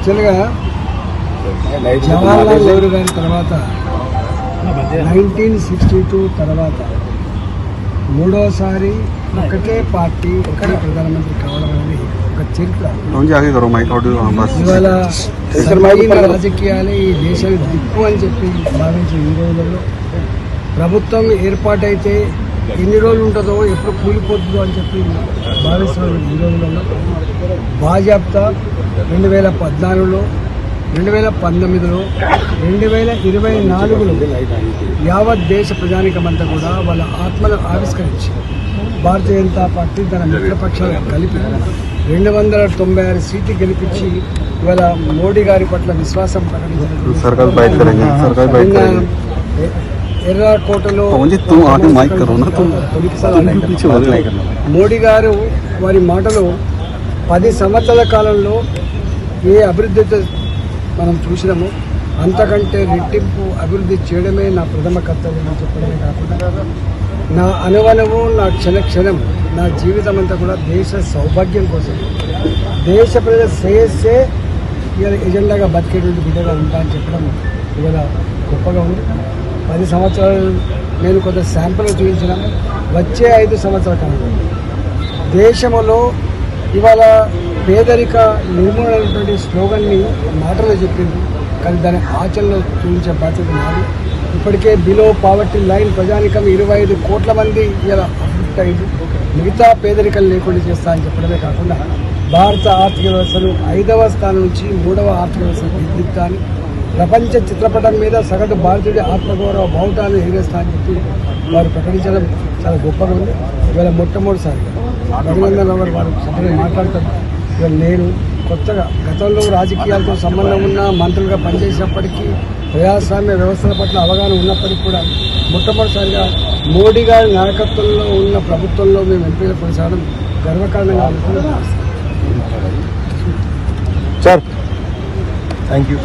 యాక్చువల్గా జవహర్లాల్ నెహ్రూ గారి తర్వాత 1962 తర్వాత మూడోసారి ఒకటే పార్టీ ఒకటే ప్రధానమంత్రి కావడం అనేది ఒక చరిత్ర. ఇవాళ సమైక్య రాజకీయాలే ఈ దేశానికి దిక్కు అని చెప్పి భావించే ఈ రోజులలో ప్రభుత్వం ఏర్పాటైతే ఎన్ని రోజులు ఉంటుందో ఎప్పుడు కూలిపోతుందో అని చెప్పి భావిస్తున్న ఈ రోజులలో బాజాప్తా 2014లో 2019లో 2024లో యావత్ దేశ ప్రజానికమంతా కూడా వాళ్ళ ఆత్మను ఆవిష్కరించి భారతీయ జనతా పార్టీ తన మిత్రపక్షాలను కలిపి 296 సీట్లు గెలిపించి ఇవాళ మోడీ గారి పట్ల విశ్వాసం ప్రకటించారు. ఎర్రకోటలో మోడీ గారు వారి మాటలో 10 సంవత్సరాల కాలంలో ఏ అభివృద్ధి మనం చూసినామో అంతకంటే రెట్టింపు అభివృద్ధి చేయడమే నా ప్రథమ కర్తవ్యం అని చెప్పడమే కాకుండా నా అనువనము నా క్షణం నా జీవితం అంతా కూడా దేశ సౌభాగ్యం కోసం దేశ ప్రజల శ్రేయస్సే ఇవాళ ఎజెండాగా బతికేటువంటి బిడ్డగా ఉంటా అని చెప్పడం ఇవాళ గొప్పగా ఉంది. 10 సంవత్సరాలు నేను కొంత శాంపుల్ చూపించిన వచ్చే 5 సంవత్సరాల కాలంలో దేశంలో ఇవాళ పేదరిక నిర్మూలన అనేటువంటి స్లోగన్ని మాటలో చెప్పింది, కానీ దాని ఆచరణలో చూపించే బాధ్యత నాది. ఇప్పటికే బిలో పావర్టీ లైన్ ప్రజానికం 25 కోట్ల మంది ఇలా అభివృద్ధి అయింది. మిగతా పేదరికం లేకుండా చేస్తా అని చెప్పడమే కాకుండా భారత ఆర్థిక వ్యవస్థను 5వ స్థానం నుంచి 3వ ఆర్థిక వ్యవస్థకు ఎదుగుతాని ప్రపంచ చిత్రపటం మీద సగటు భారతీయుడి ఆత్మగౌరవ బావుటాన్ని ఎగిరేస్తా అని చెప్పి వారు ప్రకటించడం చాలా గొప్పగా ఉంది. ఇవాళ మొట్టమొదటిసారిగా రఘునందన్ రావు వారు సభలో మాట్లాడతారు. ఇవాళ నేను కొత్తగా గతంలో రాజకీయాలతో సంబంధం ఉన్న మంత్రులుగా పనిచేసినప్పటికీ ప్రజాస్వామ్య వ్యవస్థల పట్ల అవగాహన ఉన్నప్పటికీ కూడా మొట్టమొదటిసారిగా మోడీ గారి నాయకత్వంలో ఉన్న ప్రభుత్వంలో మేము ఎంపీలు కొనసాగడం గర్వకారణంగా అనుకుంటున్నాం. Sir thank you.